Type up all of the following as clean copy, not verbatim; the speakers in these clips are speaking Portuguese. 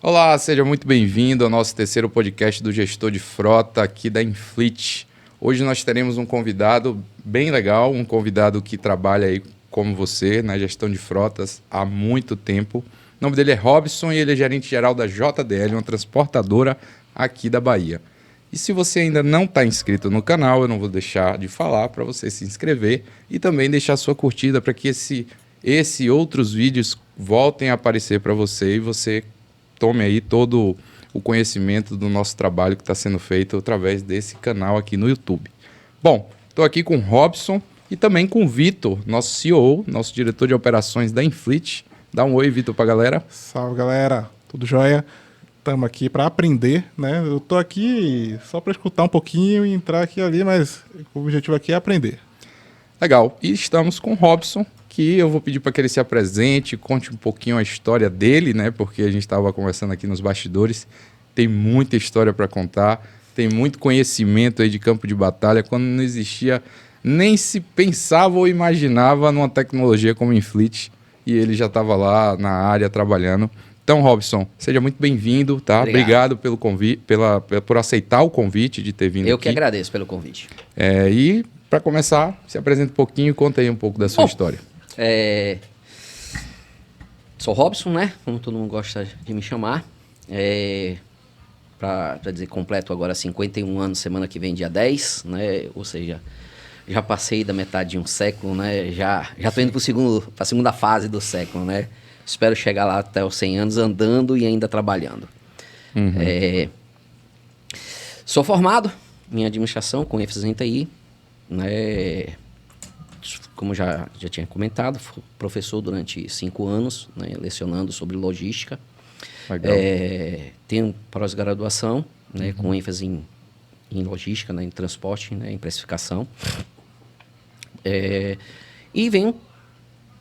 Olá, seja muito bem-vindo ao nosso terceiro podcast do Gestor de Frota aqui da Inflit. Hoje nós teremos um convidado bem legal, um convidado que trabalha aí como você na gestão de frotas há muito tempo. O nome dele é Robson e ele é gerente geral da JDL, uma transportadora aqui da Bahia. E se você ainda não está inscrito no canal, eu não vou deixar de falar para você se inscrever e também deixar sua curtida para que esse e outros vídeos voltem a aparecer para você e você tome aí todo o conhecimento do nosso trabalho que está sendo feito através desse canal aqui no YouTube. Bom, estou aqui com o Robson e também com o Vitor, nosso CEO, nosso diretor de operações da Inflit. Dá um oi, Vitor, para a galera. Salve, galera. Tudo jóia? Estamos aqui para aprender, né? Eu estou aqui só para escutar um pouquinho e entrar aqui e ali, mas o objetivo aqui é aprender. Legal. E estamos com o Robson, que eu vou pedir para que ele se apresente, conte um pouquinho a história dele, né? Porque a gente estava conversando aqui nos bastidores. Tem muita história para contar, tem muito conhecimento aí de campo de batalha, quando não existia, nem se pensava ou imaginava numa tecnologia como a Inflit, e ele já estava lá na área trabalhando. Então, Robson, seja muito bem-vindo, tá? Obrigado pelo convite, por aceitar o convite de ter vindo aqui. Eu que agradeço pelo convite. E, para começar, se apresenta um pouquinho e conta aí um pouco da sua história. Sou Robson, né? Como todo mundo gosta de me chamar. Para dizer, completo agora 51 anos, semana que vem, dia 10, né? Ou seja, já passei da metade de um século, né? Já estou indo para a segunda fase do século, né? Espero chegar lá até os 100 anos andando e ainda trabalhando. Uhum. Sou formado em administração com ênfase em TI, né? Como já tinha comentado, fui professor durante 5 anos, né? Lecionando sobre logística. Legal. Tenho pós-graduação, né? Com ênfase em logística, né? Em transporte, né? Em precificação. E venho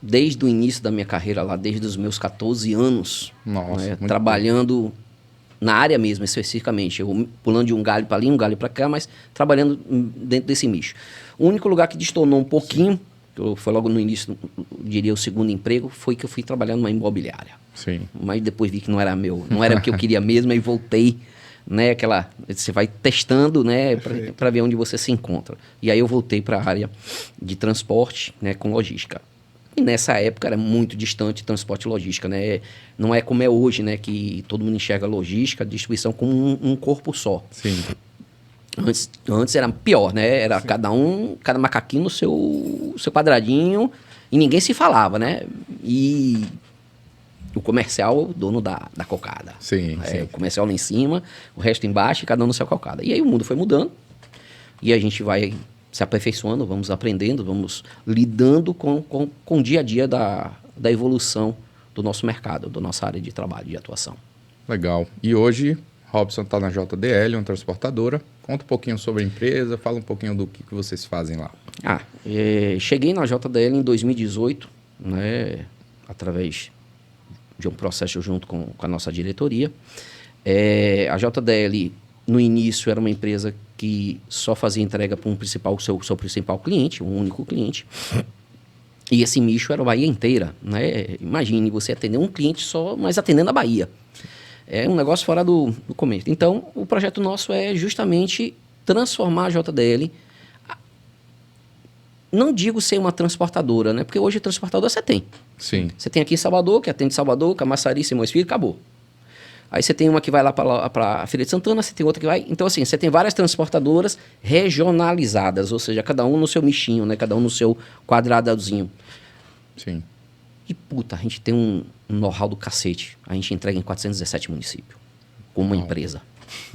desde o início da minha carreira lá, desde os meus 14 anos, Nossa, né, muito trabalhando na área mesmo, especificamente. Eu pulando de um galho para ali, um galho para cá, mas trabalhando dentro desse nicho. O único lugar que destonou um pouquinho, foi logo no início, diria o segundo emprego, foi que eu fui trabalhar numa imobiliária. Sim. Mas depois vi que não era o que eu queria mesmo, aí voltei, né, você vai testando, né, para ver onde você se encontra. E aí eu voltei para a área de transporte, né, com logística. E nessa época era muito distante transporte e logística, né? Não é como é hoje, né? Que todo mundo enxerga logística, distribuição como um corpo só. Sim. Antes era pior, né? Era cada macaquinho no seu quadradinho e ninguém se falava, né? E o comercial, o dono da cocada. Sim. O comercial lá em cima, o resto embaixo e cada um no seu cocada. E aí o mundo foi mudando e a gente vai se aperfeiçoando, vamos aprendendo, vamos lidando com o dia a dia da evolução do nosso mercado, da nossa área de trabalho, de atuação. Legal. E hoje, Robson está na JDL, uma transportadora. Conta um pouquinho sobre a empresa, fala um pouquinho do que vocês fazem lá. Cheguei na JDL em 2018, né, através de um processo junto com a nossa diretoria. A JDL, no início, era uma empresa que só fazia entrega para seu principal cliente, um único cliente. E esse nicho era a Bahia inteira, né? Imagine você atender um cliente só, mas atendendo a Bahia. É um negócio fora do comércio. Então, o projeto nosso é justamente transformar a JDL. Não digo ser uma transportadora, né? Porque hoje transportadora você tem. Sim. Você tem aqui em Salvador, que atende Salvador, Camaçari, Simões Filho, acabou. Aí você tem uma que vai lá para a Feira de Santana, você tem outra que vai... Então, assim, você tem várias transportadoras regionalizadas, ou seja, cada um no seu nichinho, né? Cada um no seu quadradozinho. Sim. E, puta, a gente tem um know-how do cacete. A gente entrega em 417 municípios, com uma empresa.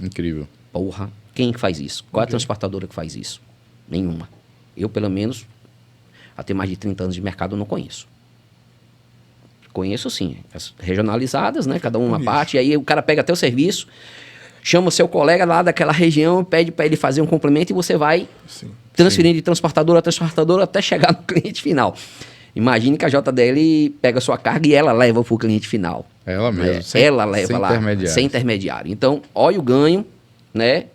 Incrível. Porra, quem faz isso? Qual é a transportadora que faz isso? Nenhuma. Eu, pelo menos, até mais de 30 anos de mercado, não conheço. Conheço sim, as regionalizadas, né? Cada uma parte, e aí o cara pega até o serviço, chama o seu colega lá daquela região, pede para ele fazer um complemento e você vai transferindo de transportadora a transportadora até chegar no cliente final. Imagine que a JDL pega a sua carga e ela leva para o cliente final. Ela mesmo. Ela leva lá, sem intermediário. Então, olha o ganho, né?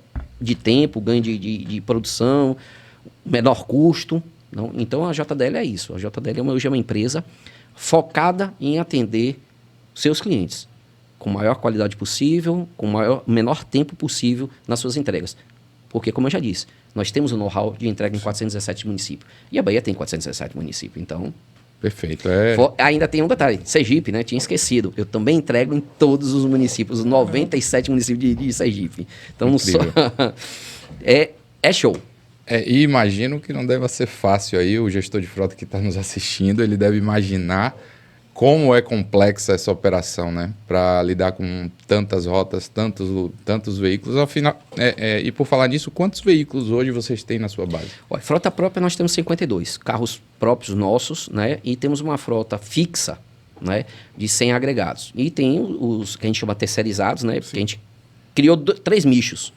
De tempo, ganho de produção, menor custo. Não? Então, a JDL é isso. A JDL hoje é uma empresa focada em atender seus clientes. com a maior qualidade possível, com o menor tempo possível nas suas entregas. Porque, como eu já disse, nós temos o know-how de entrega em 417 municípios. E a Bahia tem 417 municípios, então... Perfeito. Ainda tem um detalhe, Sergipe, né? Tinha esquecido. Eu também entrego em todos os municípios, os 97 municípios de Sergipe. Então, é show. E imagino que não deve ser fácil aí, o gestor de frota que está nos assistindo, ele deve imaginar como é complexa essa operação, né? Para lidar com tantas rotas, tantos veículos. Afinal, e por falar nisso, quantos veículos hoje vocês têm na sua base? Olha, frota própria nós temos 52 carros próprios nossos, né? E temos uma frota fixa, né? De 100 agregados. E tem os que a gente chama terceirizados, né? Porque a gente criou 3 nichos.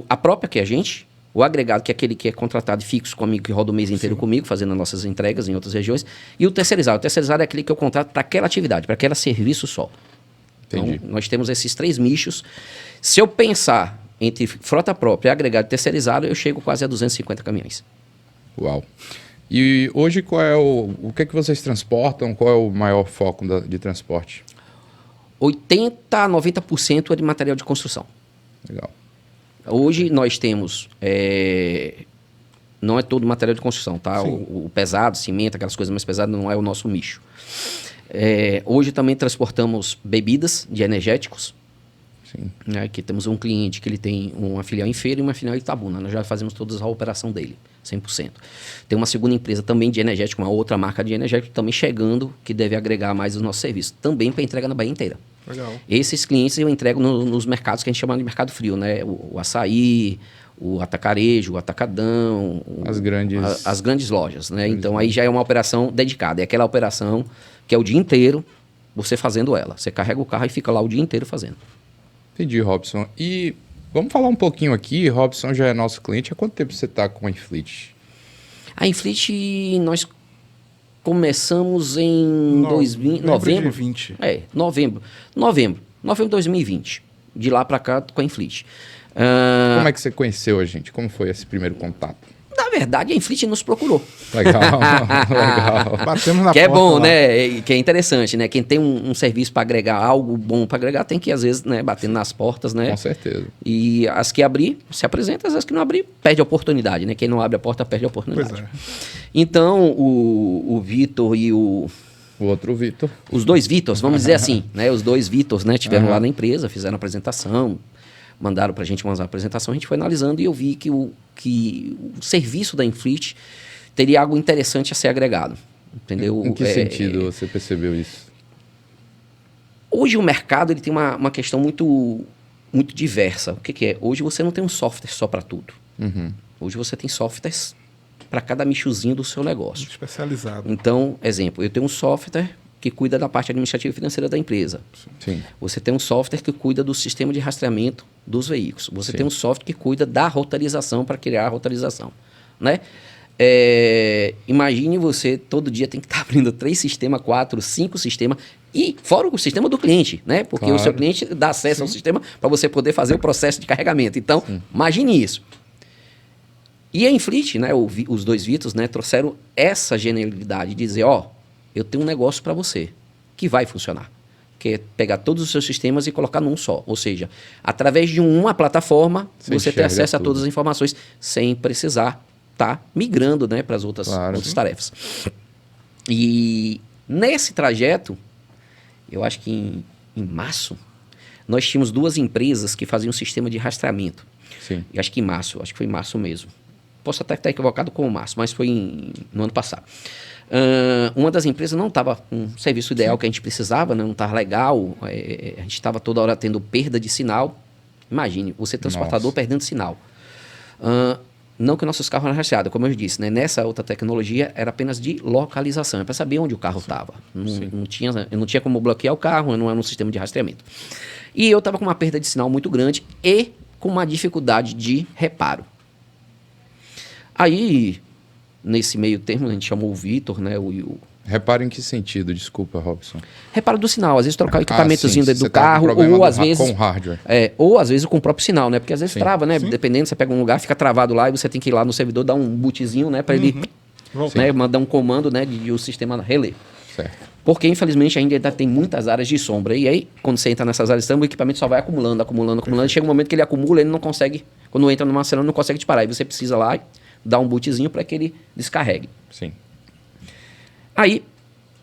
A própria que é a gente... O agregado, que é aquele que é contratado fixo comigo, que roda o mês inteiro comigo, fazendo as nossas entregas em outras regiões. E o terceirizado. O terceirizado é aquele que eu contrato para aquela atividade, para aquele serviço só. Entendi. Então, nós temos esses 3 nichos. Se eu pensar entre frota própria, agregado e terceirizado, eu chego quase a 250 caminhões. Uau. E hoje, qual é o que é que vocês transportam? Qual é o maior foco de transporte? 80% a 90% é de material de construção. Legal. Hoje nós temos, não é todo material de construção, tá? O pesado, cimento, aquelas coisas mais pesadas, não é o nosso nicho. Hoje também transportamos bebidas de energéticos. Sim. Né? Aqui temos um cliente que ele tem uma filial em Feira e uma filial em Itabuna. Nós já fazemos toda a operação dele, 100%. Tem uma segunda empresa também de energético, uma outra marca de energético também chegando, que deve agregar mais os nossos serviços. Também para entrega na Bahia inteira. Legal. Esses clientes eu entrego nos mercados que a gente chama de mercado frio, né? O açaí, o atacarejo, o atacadão, as grandes lojas, né? Então aí já é uma operação dedicada. É aquela operação que é o dia inteiro você fazendo ela. Você carrega o carro e fica lá o dia inteiro fazendo. Entendi, Robson. E vamos falar um pouquinho aqui. Robson já é nosso cliente. Há quanto tempo você está com a Inflit? A Inflit nós começamos em novembro. De 20. Novembro de 2020. De lá para cá com a Inflit. Como é que você conheceu a gente? Como foi esse primeiro contato? Na verdade, a Inflit nos procurou. Legal, legal. Batemos na que porta é bom, lá. né? Que é interessante, né? Quem tem um serviço para agregar, algo bom para agregar, tem que, às vezes, né, batendo nas portas, né? Com certeza. E as que abrir, se apresenta, as que não abrir, perde a oportunidade, né? Quem não abre a porta, perde a oportunidade. Pois é. Então, o Vitor e o outro Vitor. Os 2 Vitors, vamos dizer assim, né? Os 2 Vitors, né? Estiveram lá na empresa, fizeram a apresentação, mandaram para a gente uma apresentação, a gente foi analisando e eu vi que o serviço da Inflit teria algo interessante a ser agregado. Entendeu? Em que sentido você percebeu isso? Hoje o mercado ele tem uma questão muito diversa. O que é? Hoje você não tem um software só para tudo. Hoje você tem softwares para cada nichozinho do seu negócio. Especializado. Então, exemplo, eu tenho um software que cuida da parte administrativa e financeira da empresa. Sim. Você tem um software que cuida do sistema de rastreamento dos veículos. Você Sim. tem um software que cuida da rotarização para criar a rotarização, né? Imagine você todo dia tem que estar abrindo 3 sistemas, 4, 5 sistemas e fora o sistema do cliente, né? Porque o seu cliente dá acesso ao sistema para você poder fazer o processo de carregamento. Então, imagine isso. E a Inflit, né, os 2 Vitors, né, trouxeram essa genialidade de dizer, eu tenho um negócio para você que vai funcionar. Que é pegar todos os seus sistemas e colocar num só. Ou seja, através de uma plataforma, você ter acesso a todas as informações sem precisar estar migrando, né, para as outras tarefas. E nesse trajeto, eu acho que em março, nós tínhamos 2 empresas que faziam um sistema de rastreamento. Sim. E acho que foi em março mesmo. Posso até estar equivocado com o março, mas foi no ano passado. Uma das empresas não estava com o serviço ideal que a gente precisava, né? Não estava legal, a gente estava toda hora tendo perda de sinal. Imagine, você transportador perdendo sinal. Não que nossos carros eram rastreados, como eu disse, né? Nessa outra tecnologia era apenas de localização, é para saber onde o carro estava. Eu não tinha como bloquear o carro, não era um sistema de rastreamento. E eu estava com uma perda de sinal muito grande e com uma dificuldade de reparo. Aí, nesse meio termo, a gente chamou o Vitor, né? Reparo em que sentido? Desculpa, Robson. Reparo do sinal. Às vezes trocar o equipamentozinho dentro do carro, ou às vezes... com hardware. Ou às vezes com o próprio sinal, né? Porque às vezes trava, né? Sim. Dependendo, você pega um lugar, fica travado lá e você tem que ir lá no servidor, dar um bootzinho, né? Para ele Volta. né, mandar um comando, né? De o sistema relé. Certo. Porque, infelizmente, ainda tem muitas áreas de sombra. E aí, quando você entra nessas áreas de sombra, o equipamento só vai acumulando. E chega um momento que ele acumula, ele não consegue... Quando entra numa cena, não consegue te parar. E você precisa lá dar um bootzinho para que ele descarregue. Sim. Aí,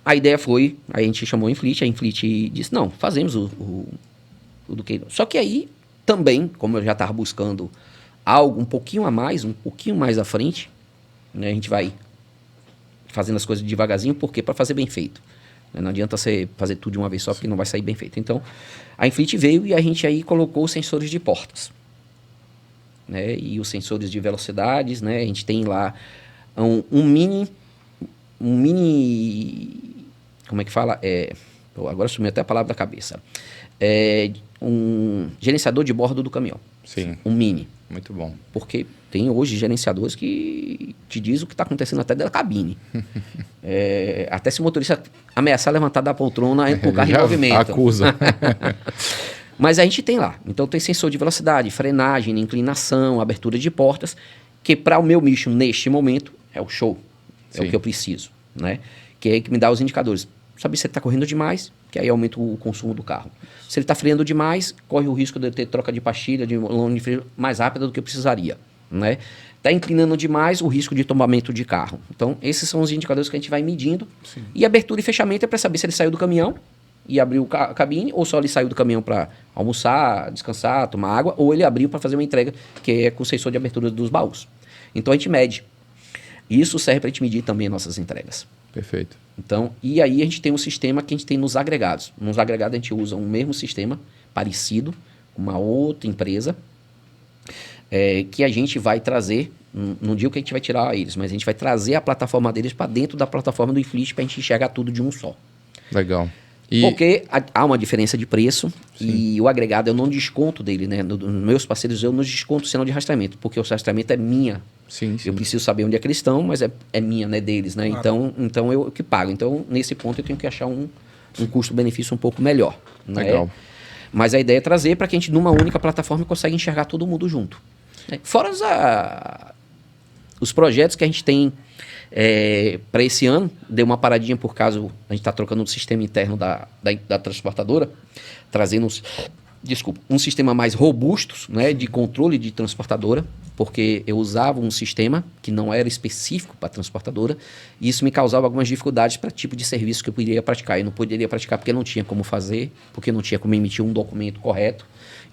a ideia foi... Aí a gente chamou a Inflit disse, não, fazemos o do que... Só que aí, também, como eu já estava buscando algo um pouquinho mais à frente, né, a gente vai fazendo as coisas devagarzinho, porque para fazer bem feito. Não adianta você fazer tudo de uma vez só, porque não vai sair bem feito. Então, a Inflit veio e a gente aí colocou os sensores de portas. Né? E os sensores de velocidades, né? A gente tem lá um mini... Como é que fala? Agora sumiu até a palavra da cabeça. Um gerenciador de bordo do caminhão. Sim. Um mini. Muito bom. Porque tem hoje gerenciadores que te dizem o que está acontecendo até da cabine. Até se o motorista ameaçar levantar da poltrona, entra o carro em movimento. Acusa. Mas a gente tem lá. Então tem sensor de velocidade, frenagem, inclinação, abertura de portas, que para o meu nicho neste momento é o show. É o que eu preciso. Né? Que é que me dá os indicadores. Sabe se ele está correndo demais, que aí aumenta o consumo do carro. Se ele está freando demais, corre o risco de ter troca de pastilha, de longe de freio mais rápida do que eu precisaria. Né? Está inclinando demais, o risco de tombamento de carro. Então, esses são os indicadores que a gente vai medindo. Sim. E abertura e fechamento é para saber se ele saiu do caminhão e abriu a cabine, ou só ele saiu do caminhão para almoçar, descansar, tomar água, ou ele abriu para fazer uma entrega, que é com o sensor de abertura dos baús. Então, a gente mede. Isso serve para a gente medir também nossas entregas. Perfeito. Então, e aí a gente tem um sistema que a gente tem nos agregados. Nos agregados a gente usa um mesmo sistema, parecido, com uma outra empresa, que a gente vai trazer, não digo que a gente vai tirar eles, mas a gente vai trazer a plataforma deles para dentro da plataforma do Inflit para a gente enxergar tudo de um só. Legal. Porque há uma diferença de preço. Sim. E o agregado eu não desconto dele, né? Nos meus parceiros eu não desconto o sinal de rastreamento, porque o rastreamento é minha. Sim. Eu preciso saber onde é que eles estão, mas é minha, né, deles, né? Claro. Então eu que pago. Então, nesse ponto, eu tenho que achar um custo-benefício um pouco melhor. Legal. Né? Mas a ideia é trazer para que a gente, numa única plataforma, consiga enxergar todo mundo junto. Fora os projetos que a gente tem para esse ano, deu uma paradinha por causa, a gente está trocando o sistema interno da transportadora, trazendo um sistema mais robusto, né, de controle de transportadora, porque eu usava um sistema que não era específico para transportadora, e isso me causava algumas dificuldades para tipo de serviço que eu poderia praticar. Eu não poderia praticar porque não tinha como fazer, porque não tinha como emitir um documento correto.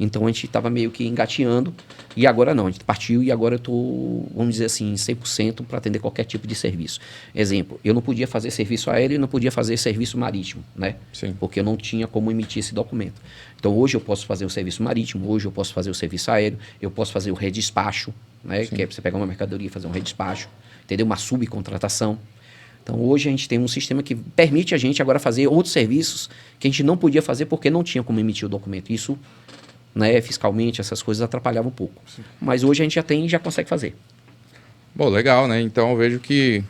Então, a gente estava meio que engateando, e agora não, a gente partiu e agora eu estou, vamos dizer assim, 100% para atender qualquer tipo de serviço. Exemplo, eu não podia fazer serviço aéreo e não podia fazer serviço marítimo, né? Sim. Porque eu não tinha como emitir esse documento. Então, hoje eu posso fazer o serviço marítimo, hoje eu posso fazer o serviço aéreo, eu posso fazer o redespacho, né? Que é você pegar uma mercadoria e fazer um redespacho, entendeu? Uma subcontratação. Então, hoje a gente tem um sistema que permite a gente agora fazer outros serviços que a gente não podia fazer porque não tinha como emitir o documento. Isso, né, fiscalmente, essas coisas atrapalhavam um pouco. Sim. Mas hoje a gente já tem e já consegue fazer. Bom, legal, né? Então eu vejo que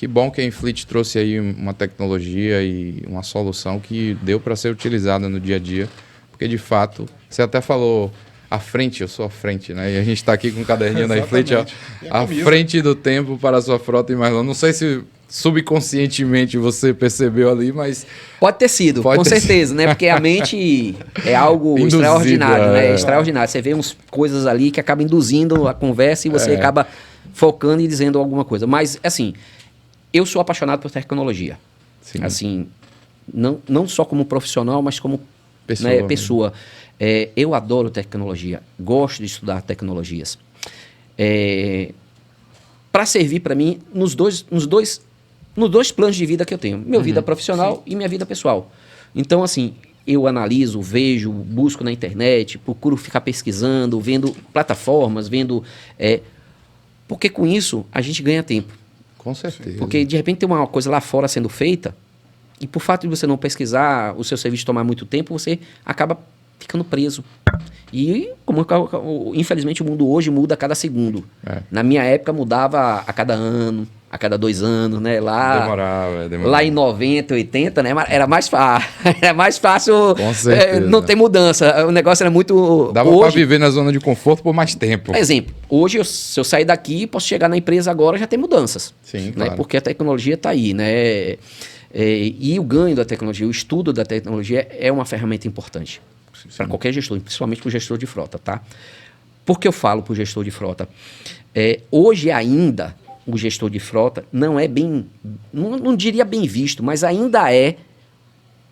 bom que a Inflit trouxe aí uma tecnologia e uma solução que deu para ser utilizada no dia a dia, porque de fato, você até falou à frente, eu sou à frente, né? E a gente está aqui com o caderninho da Inflit, ó, à frente do tempo para a sua frota e mais longe. Não sei se subconscientemente você percebeu ali, mas... Pode ter sido, com certeza, né? Porque a mente é algo extraordinário, né? Extraordinário. Você vê umas coisas ali que acabam induzindo a conversa e você acaba focando e dizendo alguma coisa. Mas, assim, eu sou apaixonado por tecnologia. Sim. Assim, não só como profissional, mas como pessoa. Eu adoro tecnologia, gosto de estudar tecnologias. Para servir para mim nos dois planos de vida que eu tenho. Minha vida profissional e minha vida pessoal. Então, assim, eu analiso, vejo, busco na internet, procuro ficar pesquisando, vendo plataformas, vendo... porque com isso a gente ganha tempo. Com certeza. Porque, de repente, tem uma coisa lá fora sendo feita e por fato de você não pesquisar, o seu serviço tomar muito tempo, você acaba ficando preso. E, infelizmente, o mundo hoje muda a cada segundo. Na minha época, mudava a cada ano, a cada 2 anos, né? Demorava. Lá em 90, 80, né? Era mais fácil. Era mais fácil não ter mudança. O negócio era muito... Dava para viver na zona de conforto por mais tempo. Exemplo, hoje, se eu sair daqui, posso chegar na empresa agora, já tem mudanças. Sim, né? Claro. Porque a tecnologia está aí, né? E o ganho da tecnologia, o estudo da tecnologia é uma ferramenta importante para qualquer gestor, principalmente para o gestor de frota, tá? Por que eu falo para o gestor de frota? Hoje ainda, o gestor de frota não é bem, não diria bem visto, mas ainda é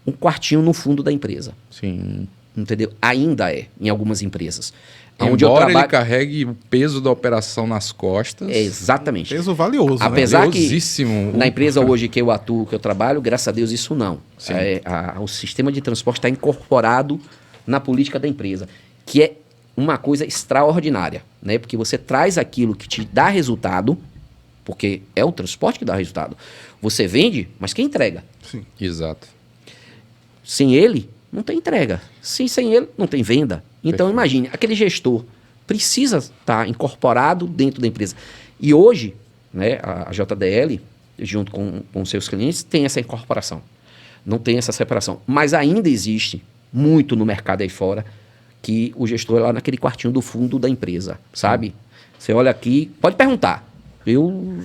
um quartinho no fundo da empresa. Sim. Entendeu? Ainda é, em algumas empresas. Embora ele carregue o peso da operação nas costas. Exatamente. Peso valioso, Apesar né? que na empresa hoje que eu atuo, que eu trabalho, graças a Deus isso não. O sistema de transporte está incorporado na política da empresa, que é uma coisa extraordinária, né? Porque você traz aquilo que te dá resultado, porque é o transporte que dá resultado. Você vende, mas quem entrega? Sim. Exato. Sem ele, não tem entrega. Sem ele, não tem venda. Então, imagine, aquele gestor precisa estar incorporado dentro da empresa. E hoje, né, a JDL, junto com seus clientes, tem essa incorporação. Não tem essa separação. Mas ainda existe muito no mercado aí fora que o gestor é lá naquele quartinho do fundo da empresa, sabe? Você olha aqui, pode perguntar. Eu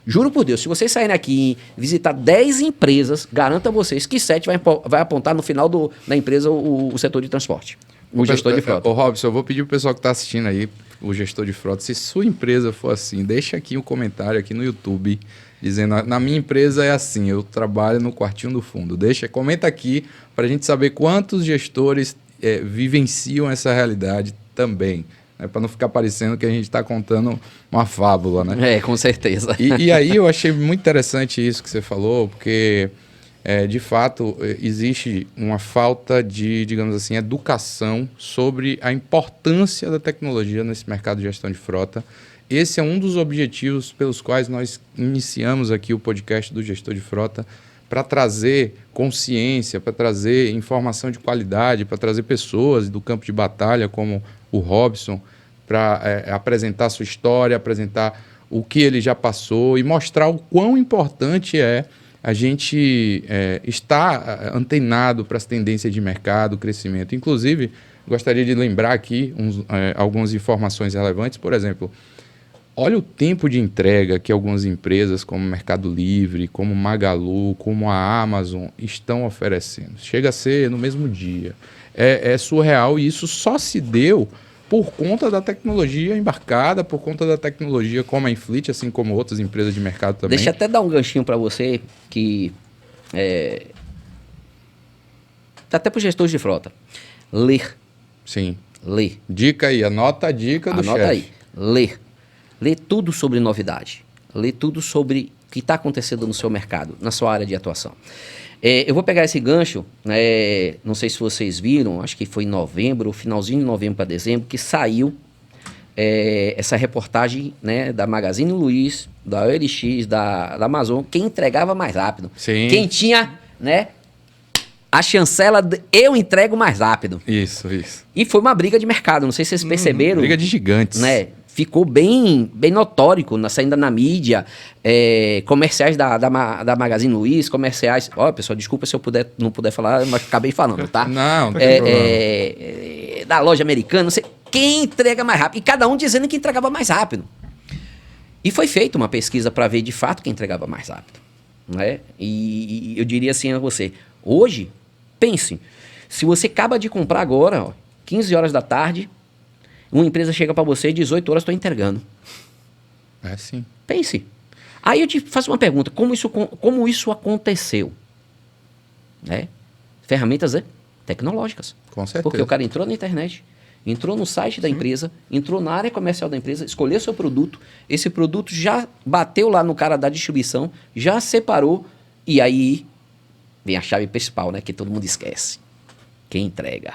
juro por Deus, se vocês saírem aqui e visitar 10 empresas, garanto a vocês que 7 vai apontar no final da empresa o setor de transporte. O gestor de frota. Ô, Robson, eu vou pedir pro pessoal que está assistindo aí, o gestor de frota, se sua empresa for assim, deixa aqui um comentário aqui no YouTube, dizendo, na minha empresa é assim, eu trabalho no quartinho do fundo. Comenta aqui para a gente saber quantos gestores vivenciam essa realidade também. Para não ficar parecendo que a gente está contando uma fábula, né? Com certeza. E aí eu achei muito interessante isso que você falou, porque... de fato, existe uma falta de, digamos assim, educação sobre a importância da tecnologia nesse mercado de gestão de frota. Esse é um dos objetivos pelos quais nós iniciamos aqui o podcast do Gestor de Frota, para trazer consciência, para trazer informação de qualidade, para trazer pessoas do campo de batalha, como o Robson, para apresentar sua história, apresentar o que ele já passou e mostrar o quão importante é a gente está antenado para as tendências de mercado, crescimento. Inclusive, gostaria de lembrar aqui algumas informações relevantes. Por exemplo, olha o tempo de entrega que algumas empresas como Mercado Livre, como Magalu, como a Amazon estão oferecendo. Chega a ser no mesmo dia. É surreal e isso só se deu por conta da tecnologia embarcada, por conta da tecnologia como a Inflit, assim como outras empresas de mercado também. Deixa eu até dar um ganchinho para você, que até para os gestores de frota. Ler. Sim. Ler. Dica aí, anota a dica do chefe. Anota aí. Ler. Ler tudo sobre novidade. Ler tudo sobre o que está acontecendo no seu mercado, na sua área de atuação. Eu vou pegar esse gancho, não sei se vocês viram, acho que foi em novembro, finalzinho de novembro para dezembro, que saiu essa reportagem, né, da Magazine Luiza, da OLX, da Amazon, quem entregava mais rápido. Sim. Quem tinha, né, a chancela eu entrego mais rápido. Isso. E foi uma briga de mercado, não sei se vocês perceberam. Briga de gigantes. Né? Ficou bem notório, saindo na mídia, comerciais da Magazine Luiza, comerciais... Ó, pessoal, desculpa se eu não puder falar, mas acabei falando, tá? Não, da loja americana, não sei, quem entrega mais rápido. E cada um dizendo que entregava mais rápido. E foi feita uma pesquisa para ver, de fato, quem entregava mais rápido. Né? E eu diria assim a você, hoje, pense, se você acaba de comprar agora, 15 horas da tarde... Uma empresa chega para você e 18 horas estou entregando. Sim. Pense. Aí eu te faço uma pergunta. Como isso aconteceu? Ferramentas tecnológicas. Com certeza. Porque o cara entrou na internet, entrou no site da empresa, entrou na área comercial da empresa, escolheu seu produto, esse produto já bateu lá no cara da distribuição, já separou, e aí vem a chave principal, né, que todo mundo esquece. Quem entrega?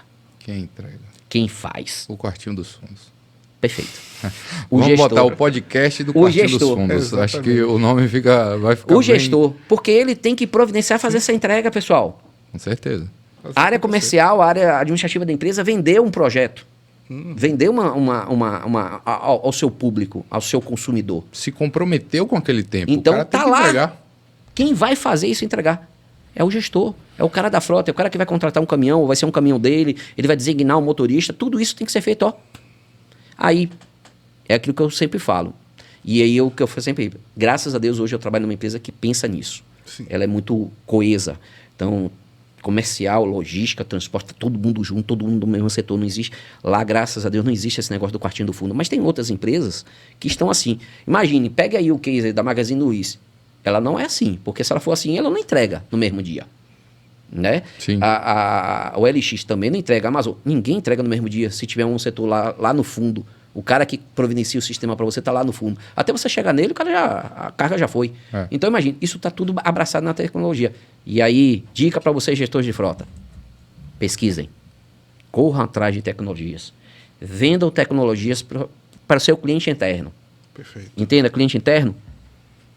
Quem faz? O quartinho dos fundos. Perfeito. Vamos botar o podcast do quartinho dos fundos. Exatamente. Acho que o nome vai ficar o gestor, porque ele tem que providenciar fazer essa entrega, pessoal. Com certeza. A área comercial, a área administrativa da empresa vendeu um projeto. Vendeu ao seu público, ao seu consumidor. Se comprometeu com aquele tempo. Então, o cara tem tá que lá. entregar. Quem vai fazer isso entregar? É o gestor, é o cara da frota, é o cara que vai contratar um caminhão, ou vai ser um caminhão dele, ele vai designar um motorista, tudo isso tem que ser feito, Aí, é aquilo que eu sempre falo. E aí, o que eu sempre... Graças a Deus, hoje eu trabalho numa empresa que pensa nisso. Sim. Ela é muito coesa. Então, comercial, logística, transporte, tá todo mundo junto, todo mundo do mesmo setor, não existe. Lá, graças a Deus, não existe esse negócio do quartinho do fundo. Mas tem outras empresas que estão assim. Imagine, pega aí o case da Magazine Luiza. Ela não é assim, porque se ela for assim, ela não entrega no mesmo dia. Né? Sim. A OLX também não entrega, a Amazon, ninguém entrega no mesmo dia. Se tiver um setor lá no fundo, o cara que providencia o sistema para você está lá no fundo. Até você chegar nele, a carga já foi. Então, imagine, isso está tudo abraçado na tecnologia. E aí, dica para vocês, gestores de frota. Pesquisem. Corram atrás de tecnologias. Vendam tecnologias para o seu cliente interno. Perfeito. Entenda, cliente interno,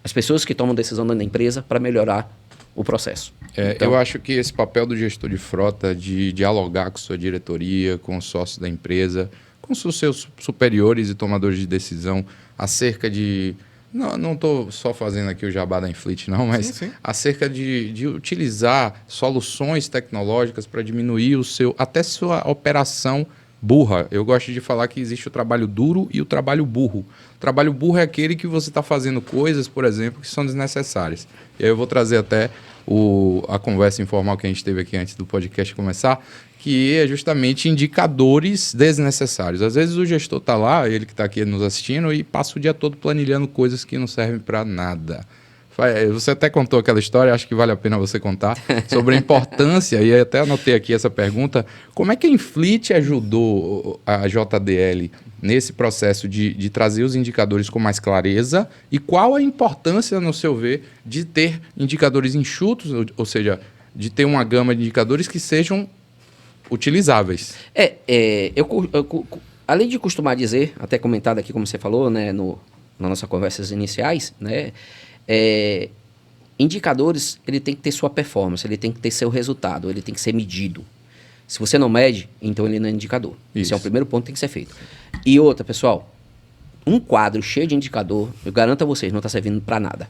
as pessoas que tomam decisão dentro da empresa para melhorar o processo. Então, eu acho que esse papel do gestor de frota, de dialogar com sua diretoria, com os sócios da empresa, com os seus superiores e tomadores de decisão acerca de... Não estou só fazendo aqui o jabá da Inflit, não, mas sim. acerca de utilizar soluções tecnológicas para diminuir até sua operação burra. Eu gosto de falar que existe o trabalho duro e o trabalho burro. O trabalho burro é aquele que você está fazendo coisas, por exemplo, que são desnecessárias. E aí eu vou trazer até a conversa informal que a gente teve aqui antes do podcast começar, que é justamente indicadores desnecessários. Às vezes o gestor está lá, ele que está aqui nos assistindo, e passa o dia todo planilhando coisas que não servem para nada. Você até contou aquela história, acho que vale a pena você contar, sobre a importância, e até anotei aqui essa pergunta, como é que a Inflit ajudou a JDL nesse processo de trazer os indicadores com mais clareza, e qual a importância, no seu ver, de ter indicadores enxutos, ou seja, de ter uma gama de indicadores que sejam utilizáveis? Além de costumar dizer, até comentado aqui como você falou, né, nas nossas conversas iniciais, né, indicadores, ele tem que ter sua performance, ele tem que ter seu resultado, ele tem que ser medido. Se você não mede, então ele não é indicador. Esse é o primeiro ponto que tem que ser feito. E outra, pessoal, um quadro cheio de indicador, eu garanto a vocês, não está servindo para nada.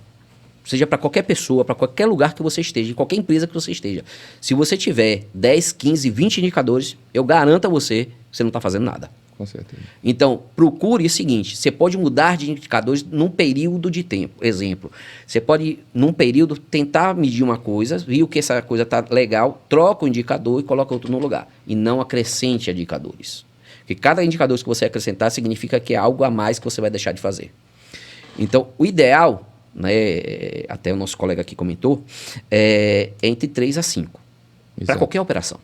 Seja para qualquer pessoa, para qualquer lugar que você esteja, em qualquer empresa que você esteja. Se você tiver 10, 15, 20 indicadores, eu garanto a você que você não está fazendo nada. Com certeza. Então, procure o seguinte, você pode mudar de indicadores num período de tempo. Exemplo, você pode, num período, tentar medir uma coisa, viu que essa coisa está legal, troca o indicador e coloca outro no lugar. E não acrescente indicadores. Porque cada indicador que você acrescentar significa que é algo a mais que você vai deixar de fazer. Então, o ideal, né, até o nosso colega aqui comentou, é entre 3 a 5. Para qualquer operação.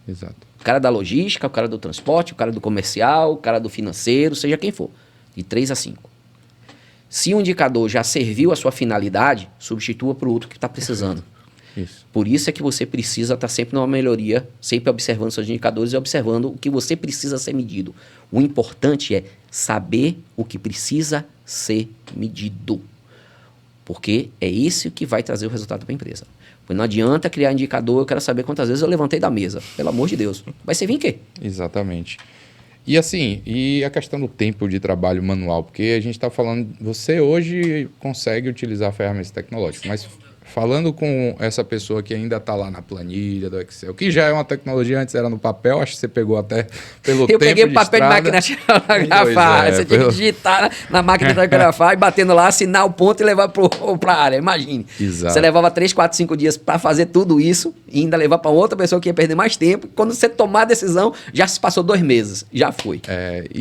Exato. O cara da logística, o cara do transporte, o cara do comercial, o cara do financeiro, seja quem for. De 3 a 5. Se um indicador já serviu a sua finalidade, substitua para o outro que está precisando. Isso. Por isso é que você precisa estar sempre numa melhoria, sempre observando seus indicadores e observando o que você precisa ser medido. O importante é saber o que precisa ser medido. Porque é isso que vai trazer o resultado para a empresa. Porque não adianta criar indicador, eu quero saber quantas vezes eu levantei da mesa. Pelo amor de Deus. Vai servir em quê? Exatamente. E assim, e a questão do tempo de trabalho manual? Porque a gente está falando, você hoje consegue utilizar ferramentas tecnológicas, mas falando com essa pessoa que ainda está lá na planilha do Excel, que já é uma tecnologia, antes era no papel, acho que você pegou até pelo tempo de Eu peguei o papel de máquina de datilografar. Você tinha que digitar na máquina de datilografar e batendo lá, assinar o ponto e levar para a área. Imagine. Exato. Você levava 3, 4, 5 dias para fazer tudo isso e ainda levar para outra pessoa que ia perder mais tempo. Quando você tomar a decisão, já se passou 2 meses. Já foi.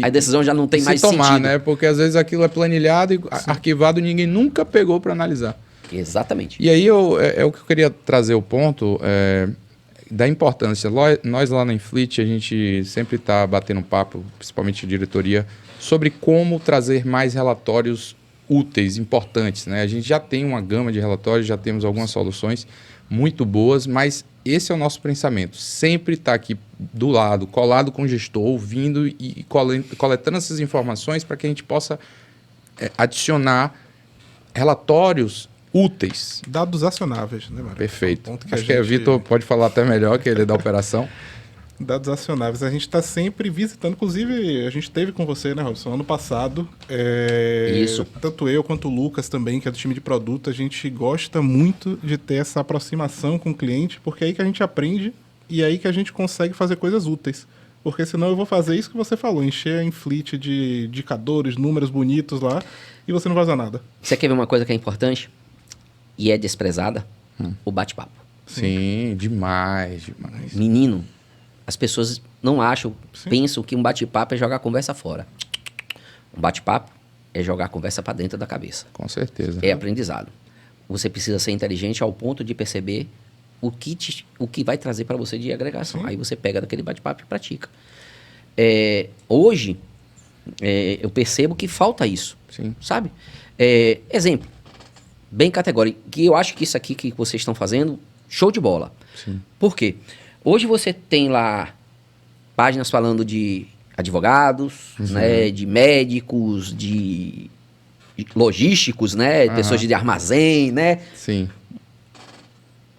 A decisão já não tem mais tomar, sentido. né? Porque às vezes aquilo é planilhado e arquivado e ninguém nunca pegou para analisar. Exatamente. E aí é o que eu queria trazer o ponto da importância. Nós lá na Inflit, a gente sempre está batendo papo, principalmente a diretoria, sobre como trazer mais relatórios úteis, importantes, né? A gente já tem uma gama de relatórios, já temos algumas soluções muito boas, mas esse é o nosso pensamento. Sempre estar aqui do lado, colado com o gestor, ouvindo e coletando essas informações para que a gente possa adicionar relatórios úteis. Dados acionáveis, né, Mário? Perfeito. É um ponto Acho que o Vitor pode falar até melhor, que ele é da operação. Dados acionáveis. A gente está sempre visitando, inclusive a gente teve com você, né, Robson, ano passado. Isso. Tanto eu quanto o Lucas também, que é do time de produto, a gente gosta muito de ter essa aproximação com o cliente, porque é aí que a gente aprende e é aí que a gente consegue fazer coisas úteis. Porque senão eu vou fazer isso que você falou, encher a Inflit de indicadores, números bonitos lá, e você não vai usar nada. Você quer ver uma coisa que é importante? e é desprezada, o bate-papo. Sim, demais. Menino, as pessoas não acham, Sim. pensam que um bate-papo é jogar a conversa fora. Um bate-papo é jogar a conversa para dentro da cabeça. Com certeza. É aprendizado. Você precisa ser inteligente ao ponto de perceber o que vai trazer para você de agregação. Sim. Aí você pega daquele bate-papo e pratica. Hoje, eu percebo que falta isso, Sim. sabe? Exemplo, bem categórico, que eu acho que isso aqui que vocês estão fazendo, show de bola. Sim. Por quê? Hoje você tem lá páginas falando de advogados, né, de médicos, de logísticos, né, pessoas de armazém, né? Sim.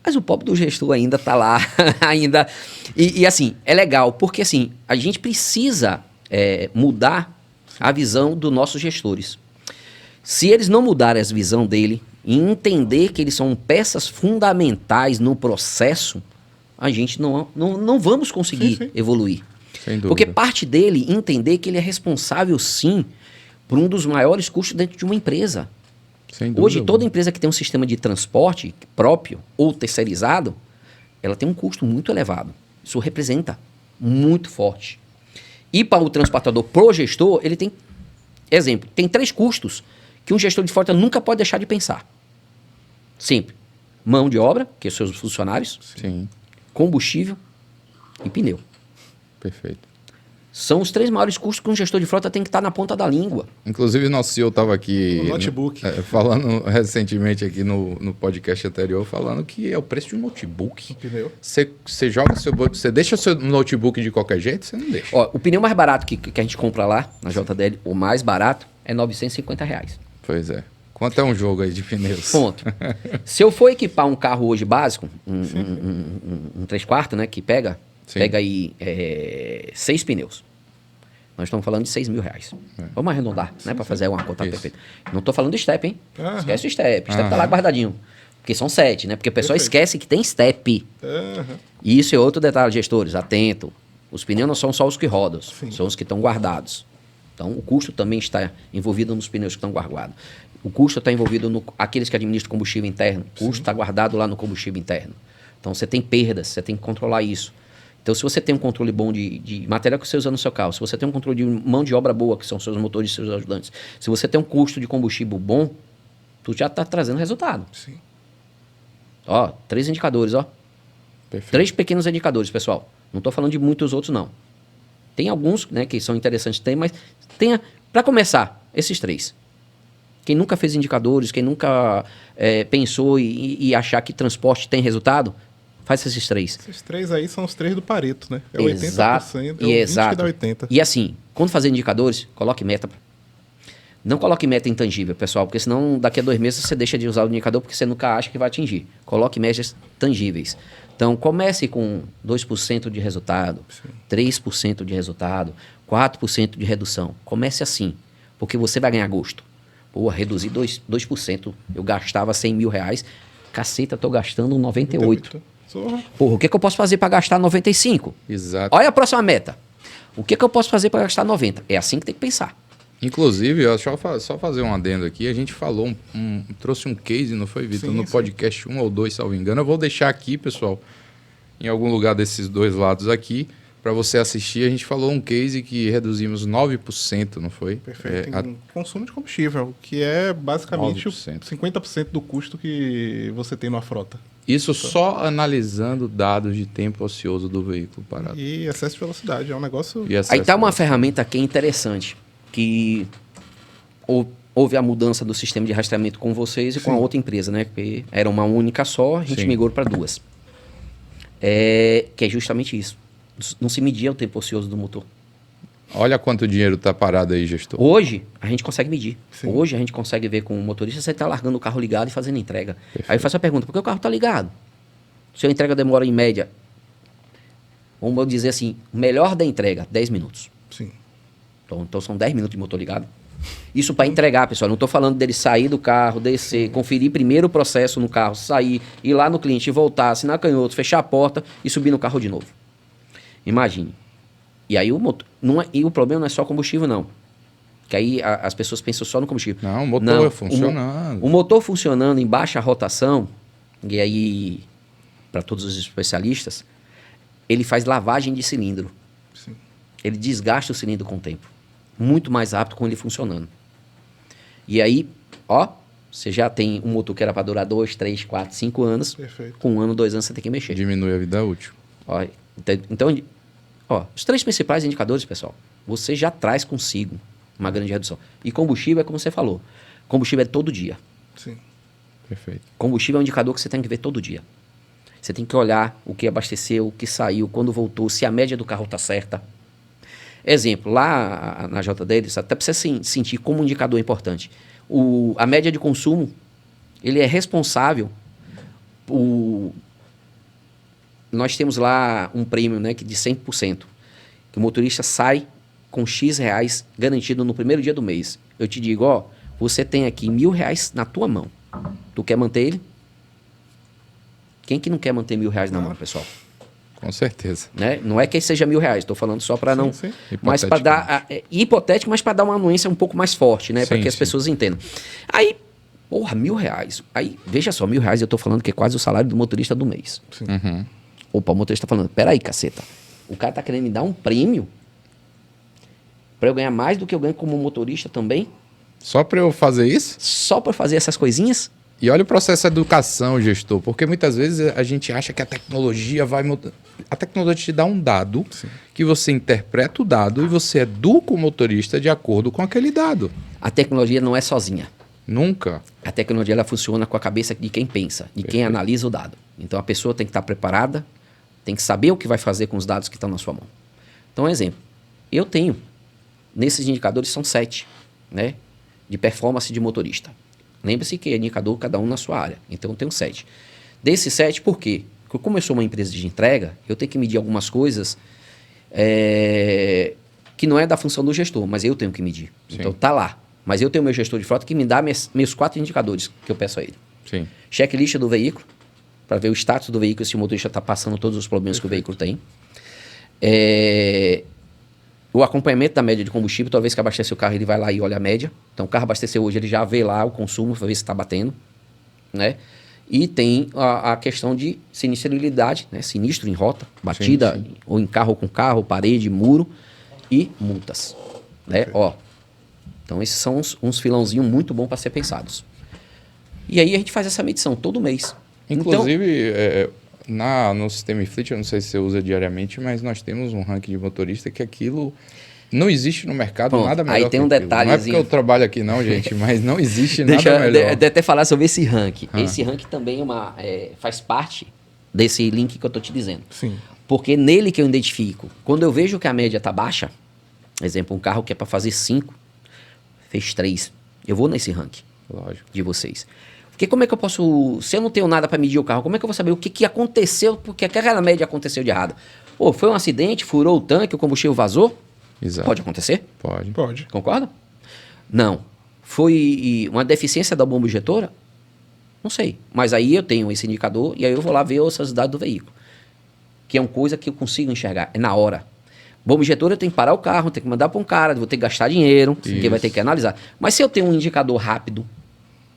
Mas o pobre do gestor ainda tá lá, ainda. E assim, é legal, porque assim, a gente precisa mudar a visão dos nossos gestores. Se eles não mudarem a visão dele e entender que eles são peças fundamentais no processo, a gente não vamos conseguir Sim. evoluir. Sem dúvida. Porque parte dele entender que ele é responsável, sim, por um dos maiores custos dentro de uma empresa. Sem dúvida. Hoje, toda empresa que tem um sistema de transporte próprio ou terceirizado, ela tem um custo muito elevado. Isso representa muito forte. E para o transportador, pro gestor, ele tem, exemplo, tem 3 custos que um gestor de frota nunca pode deixar de pensar. Sempre. Mão de obra, que são os seus funcionários, Sim. combustível e pneu. Perfeito. São os 3 maiores custos que um gestor de frota tem que estar na ponta da língua. Inclusive, nosso CEO estava aqui O notebook. falando recentemente aqui no podcast anterior, falando que é o preço de um notebook. Pneu. Você joga você deixa o seu notebook de qualquer jeito? Você não deixa. Ó, o pneu mais barato que a gente compra lá, na JDL, o mais barato, é R$950. Pois é. Quanto é um jogo aí de pneus? Ponto. Se eu for equipar um carro hoje básico, um 3/4, né, que pega aí 6 pneus. Nós estamos falando de R$6.000. Vamos arredondar, né, para fazer uma conta perfeita. Não estou falando do step, hein? Aham. Esquece o step. O step tá lá guardadinho. Porque são 7, né? Porque o pessoal Perfeito. esquece que tem step. Aham. E isso é outro detalhe, gestores, atento. Os pneus não são só os que rodam, Sim. são os que estão guardados. Então, o custo também está envolvido nos pneus que estão guardados. O custo está envolvido no aqueles que administram combustível interno. O custo está guardado lá no combustível interno. Então, você tem perdas, você tem que controlar isso. Então, se você tem um controle bom de material que você usa no seu carro, se você tem um controle de mão de obra boa, que são seus motores e seus ajudantes, se você tem um custo de combustível bom, tu já está trazendo resultado. Sim. Ó, 3 indicadores, ó. Perfeito. 3 pequenos indicadores, pessoal. Não estou falando de muitos outros, não. Tem alguns, né, que são interessantes de ter, mas tenha, para começar, esses 3. Quem nunca fez indicadores, quem nunca pensou e achar que transporte tem resultado, faz esses 3. Esses 3 aí são os 3 do Pareto, né? É Exato. 80%, é o E 20 exato. que dá 80%. E assim, quando fazer indicadores, coloque meta. Não coloque meta intangível, pessoal, porque senão daqui a 2 meses você deixa de usar o indicador porque você nunca acha que vai atingir. Coloque metas tangíveis. Então, comece com 2% de resultado, 3% de resultado, 4% de redução. Comece assim, porque você vai ganhar gosto. Pô, reduzir 2%, eu gastava R$100.000, caceta, tô gastando 98. Zorra. Porra, o que eu posso fazer para gastar 95? Exato. Olha a próxima meta. O que eu posso fazer para gastar 90? É assim que tem que pensar. Inclusive, deixa eu só fazer um adendo aqui. A gente falou, trouxe um case, não foi, Vitor? Sim, No sim. podcast 1 ou 2, salvo engano. Eu vou deixar aqui, pessoal, em algum lugar desses 2 lados aqui, para você assistir. A gente falou um case que reduzimos 9%, não foi? Perfeito. É, Em consumo de combustível, que é basicamente 9%. 50% do custo que você tem numa frota. Isso só analisando dados de tempo ocioso do veículo parado. E excesso de velocidade. É um negócio... E Aí tá uma ferramenta que é interessante, que houve a mudança do sistema de rastreamento com vocês e com a outra empresa, né? Porque era uma única só, a gente Sim. migrou para 2. Que é justamente isso. Não se media o tempo ocioso do motor. Olha quanto dinheiro tá parado aí, gestor. Hoje, a gente consegue medir. Sim. Hoje, a gente consegue ver com o motorista, você está largando o carro ligado e fazendo entrega. Aí faz a pergunta, por que o carro está ligado? Se a entrega demora em média, vamos dizer assim, o melhor da entrega, 10 minutos. Sim. Então são 10 minutos de motor ligado. Isso para entregar, pessoal. Não estou falando dele sair do carro, descer, conferir primeiro o processo no carro, sair, ir lá no cliente, voltar, assinar canhoto, fechar a porta e subir no carro de novo. Imagine. E aí o motor, e o problema não é só combustível, não. Que aí as pessoas pensam só no combustível. Não, o motor funcionando. O motor funcionando em baixa rotação, e aí, para todos os especialistas, ele faz lavagem de cilindro. Sim. Ele desgasta o cilindro com o tempo. Muito mais rápido com ele funcionando. E aí, ó, você já tem um motor que era para durar 2, 3, 4, 5 anos. Perfeito. Com 1 ano, 2 anos você tem que mexer. Diminui a vida útil. Ó, então, ó, os 3 principais indicadores, pessoal, você já traz consigo uma grande redução. E combustível é como você falou. Combustível é todo dia. Sim. Perfeito. Combustível é um indicador que você tem que ver todo dia. Você tem que olhar o que abasteceu, o que saiu, quando voltou, se a média do carro está certa. Exemplo, lá na JDL, até para você sentir como um indicador importante. A média de consumo, ele é responsável nós temos lá um prêmio, né, de 100%, que o motorista sai com X reais garantido no primeiro dia do mês. Eu te digo, ó, você tem aqui R$1.000 na tua mão. Tu quer manter ele? Quem que não quer manter R$1.000 na mão, pessoal? Com certeza. Né? Não é que seja R$1.000, estou falando só para não... Sim. Mas para dar... hipotético, mas para dar uma anuência um pouco mais forte, né? Para que as pessoas entendam. Aí, porra, R$1.000. Aí, veja só, R$1.000 eu estou falando que é quase o salário do motorista do mês. Sim. Uhum. Opa, o motorista está falando, peraí, caceta. O cara tá querendo me dar um prêmio para eu ganhar mais do que eu ganho como motorista também? Só para eu fazer isso? Só para fazer essas coisinhas? E olha o processo de educação, gestor, porque muitas vezes a gente acha que a tecnologia vai mudar. A tecnologia te dá um dado, que você interpreta o dado e você educa o motorista de acordo com aquele dado. A tecnologia não é sozinha. Nunca. A tecnologia ela funciona com a cabeça de quem pensa, de quem analisa o dado. Então a pessoa tem que estar preparada, tem que saber o que vai fazer com os dados que estão na sua mão. Então, um exemplo. Eu tenho, nesses indicadores são 7, né, de performance de motorista. Lembre-se que é indicador cada um na sua área. Então, eu tenho 7. Desses 7, por quê? Porque como eu sou uma empresa de entrega, eu tenho que medir algumas coisas que não é da função do gestor, mas eu tenho que medir. Sim. Então, tá lá. Mas eu tenho meu gestor de frota que me dá meus 4 indicadores que eu peço a ele. Sim. Checklist do veículo, para ver o status do veículo, se o motorista está passando todos os problemas que o veículo tem. O acompanhamento da média de combustível, toda vez que abastecer o carro, ele vai lá e olha a média. Então, o carro abasteceu hoje, ele já vê lá o consumo, para ver se está batendo. Né? E tem a questão de sinistralidade, né? Sinistro em rota, batida, Sim. ou em carro com carro, parede, muro e multas. Né? Ó, então, esses são uns filãozinhos muito bons para ser pensados. E aí, a gente faz essa medição todo mês. Inclusive, no sistema Fleet, eu não sei se você usa diariamente, mas nós temos um ranking de motorista que aquilo não existe no mercado. Pronto, nada melhor. Aí tem um detalhezinho. Não é porque eu trabalho aqui não, gente, mas não existe nada melhor. Deixa eu até falar sobre esse ranking. Esse ranking também faz parte desse link que eu estou te dizendo. Sim. Porque nele que eu identifico, quando eu vejo que a média está baixa, exemplo, um carro que é para fazer 5, fez 3, eu vou nesse ranking. Lógico. De vocês. Porque como é que eu posso... Se eu não tenho nada para medir o carro, como é que eu vou saber o que aconteceu, porque aquela média aconteceu de errado? Pô, foi um acidente, furou o tanque, o combustível vazou? Exato. Pode acontecer? Pode. Concorda? Não. Foi uma deficiência da bomba injetora? Não sei. Mas aí eu tenho esse indicador e aí eu vou lá ver a ociosidade do veículo. Que é uma coisa que eu consigo enxergar. É na hora. Bomba injetora eu tenho que parar o carro, tenho que mandar para um cara, vou ter que gastar dinheiro, que vai ter que analisar. Mas se eu tenho um indicador rápido,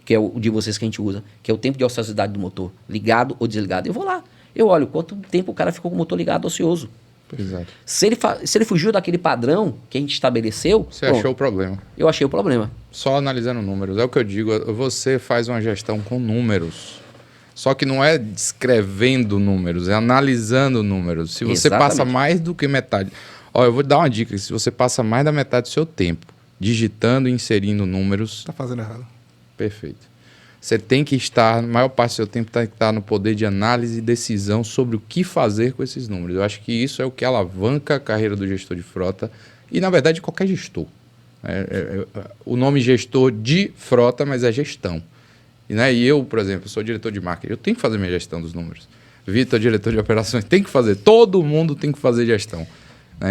que é o de vocês que a gente usa, que é o tempo de ociosidade do motor, ligado ou desligado, eu vou lá. Eu olho quanto tempo o cara ficou com o motor ligado ocioso. Exato. Se ele fugiu daquele padrão que a gente estabeleceu... Você achou o problema. Eu achei o problema. Só analisando números. É o que eu digo, você faz uma gestão com números. Só que não é descrevendo números, é analisando números. Se você passa mais do que metade... Ó, eu vou te dar uma dica. Se você passa mais da metade do seu tempo digitando e inserindo números... Tá fazendo errado. Perfeito. Você tem que estar, a maior parte do seu tempo tem que estar no poder de análise e decisão sobre o que fazer com esses números. Eu acho que isso é o que alavanca a carreira do gestor de frota e, na verdade, qualquer gestor. O nome gestor de frota, mas é gestão. E eu, por exemplo, sou diretor de marketing, eu tenho que fazer minha gestão dos números. Vitor, diretor de operações, tem que fazer. Todo mundo tem que fazer gestão.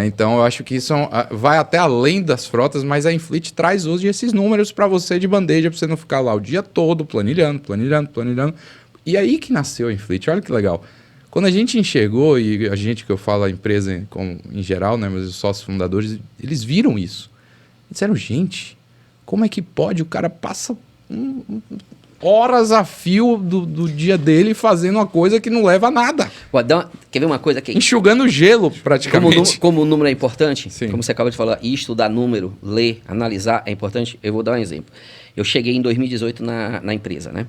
Então, eu acho que isso vai até além das frotas, mas a Infleet traz hoje esses números para você de bandeja, para você não ficar lá o dia todo planilhando. E aí que nasceu a Infleet, olha que legal. Quando a gente enxergou, e a gente que eu falo, a empresa em geral, né, mas os sócios fundadores, eles viram isso. Disseram, gente, como é que pode? O cara passa horas a fio do dia dele fazendo uma coisa que não leva a nada. Quer ver uma coisa aqui? Enxugando gelo, praticamente. Como o número é importante, Sim. como você acaba de falar, estudar número, ler, analisar é importante, eu vou dar um exemplo. Eu cheguei em 2018 na empresa, né?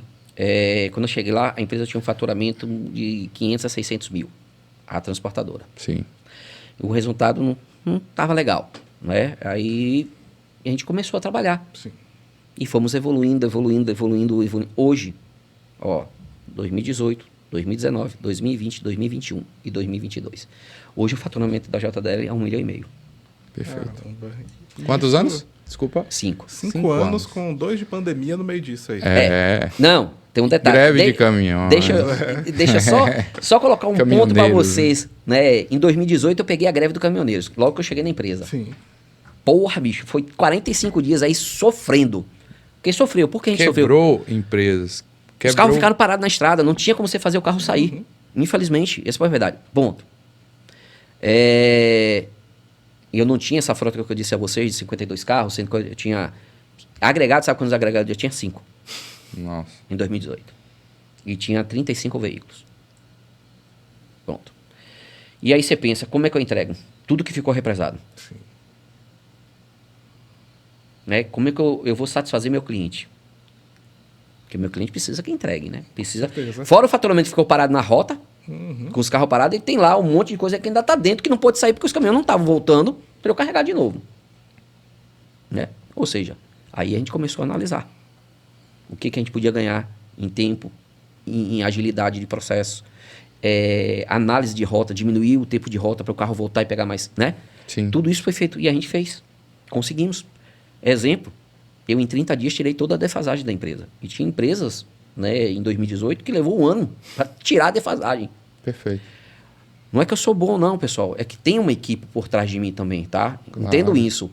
Quando eu cheguei lá, a empresa tinha um faturamento de 500 a 600 mil, a transportadora. Sim. O resultado não estava legal, né? Aí a gente começou a trabalhar. Sim. E fomos evoluindo. Hoje, 2018, 2019, 2020, 2021 e 2022. Hoje o faturamento da JDL é 1,5 milhão. Perfeito. Caramba. Quantos anos? Desculpa. 5. 5 anos com 2 de pandemia no meio disso aí. Não, tem um detalhe. Greve de caminhão. Deixa só colocar um ponto para vocês. Né? Em 2018 eu peguei a greve do caminhoneiros, logo que eu cheguei na empresa. Sim. Porra, bicho, foi 45 dias aí sofrendo. Quem sofreu? Por que a gente sofreu? Quebrou empresas. Os carros ficaram parados na estrada, não tinha como você fazer o carro sair. Infelizmente, essa foi a verdade. Ponto. Eu não tinha essa frota que eu disse a vocês, de 52 carros, sendo que eu tinha agregado, sabe quantos agregados? Eu tinha 5 Nossa. em 2018. E tinha 35 veículos. Pronto. E aí você pensa, como é que eu entrego? Tudo que ficou represado. Sim. Né? Como é que eu vou satisfazer meu cliente? Porque meu cliente precisa que entregue, né? Precisa. Fora o faturamento que ficou parado na rota, com os carros parados, ele tem lá um monte de coisa que ainda está dentro que não pode sair porque os caminhões não estavam voltando para eu carregar de novo. Né? Ou seja, aí a gente começou a analisar o que a gente podia ganhar em tempo, em agilidade de processo, análise de rota, diminuir o tempo de rota para o carro voltar e pegar mais, né? Sim. Tudo isso foi feito e a gente fez. Conseguimos. Exemplo, eu em 30 dias tirei toda a defasagem da empresa. E tinha empresas, né, em 2018 que levou um ano para tirar a defasagem. Perfeito. Não é que eu sou bom não, pessoal. É que tem uma equipe por trás de mim também, tá? Claro. Entendo isso.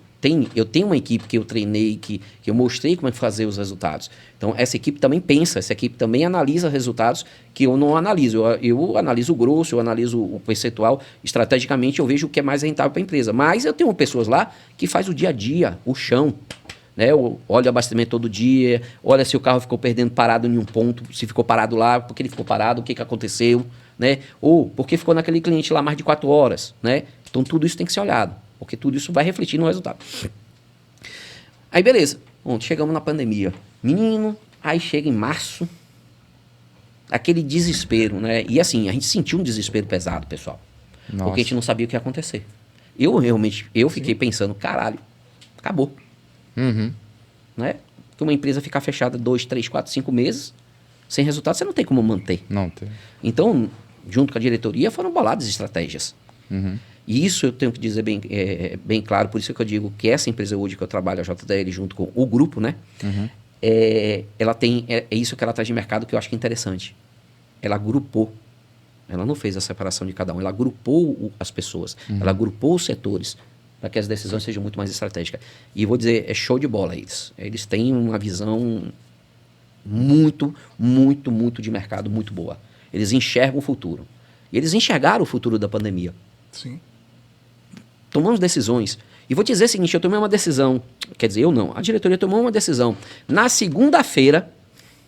Eu tenho uma equipe que eu treinei, que eu mostrei como é que fazer os resultados. Então, essa equipe também pensa, essa equipe também analisa resultados que eu não analiso. Eu analiso o grosso, eu analiso o percentual. Estrategicamente, eu vejo o que é mais rentável para a empresa. Mas eu tenho pessoas lá que faz o dia a dia, o chão. Né? Olha o abastecimento todo dia, olha se o carro ficou perdendo parado em um ponto, se ficou parado lá, por que ele ficou parado, o que aconteceu, né? Ou por que ficou naquele cliente lá mais de 4 horas. Né? Então, tudo isso tem que ser olhado. Porque tudo isso vai refletir no resultado. Aí, beleza. Bom, chegamos na pandemia. Menino, aí chega em março, aquele desespero, né? E assim, a gente sentiu um desespero pesado, pessoal. Nossa. Porque a gente não sabia o que ia acontecer. Eu fiquei pensando, caralho, acabou. Uhum. Né? Porque uma empresa ficar fechada 2, 3, 4, 5 meses, sem resultado, você não tem como manter. Não tem. Então, junto com a diretoria, foram boladas estratégias. Uhum. E isso eu tenho que dizer bem claro, por isso que eu digo que essa empresa hoje que eu trabalho, a JDL, junto com o grupo, né? Uhum. Ela tem, isso que ela traz de mercado que eu acho que é interessante. Ela agrupou. Ela não fez a separação de cada um, ela agrupou as pessoas, ela agrupou os setores para que as decisões sejam muito mais estratégicas. E vou dizer, é show de bola eles. Eles têm uma visão muito, muito, muito de mercado, muito boa. Eles enxergam o futuro. E eles enxergaram o futuro da pandemia. Sim. Tomamos decisões. E vou te dizer o seguinte, eu tomei uma decisão, quer dizer, eu não, a diretoria tomou uma decisão na segunda-feira,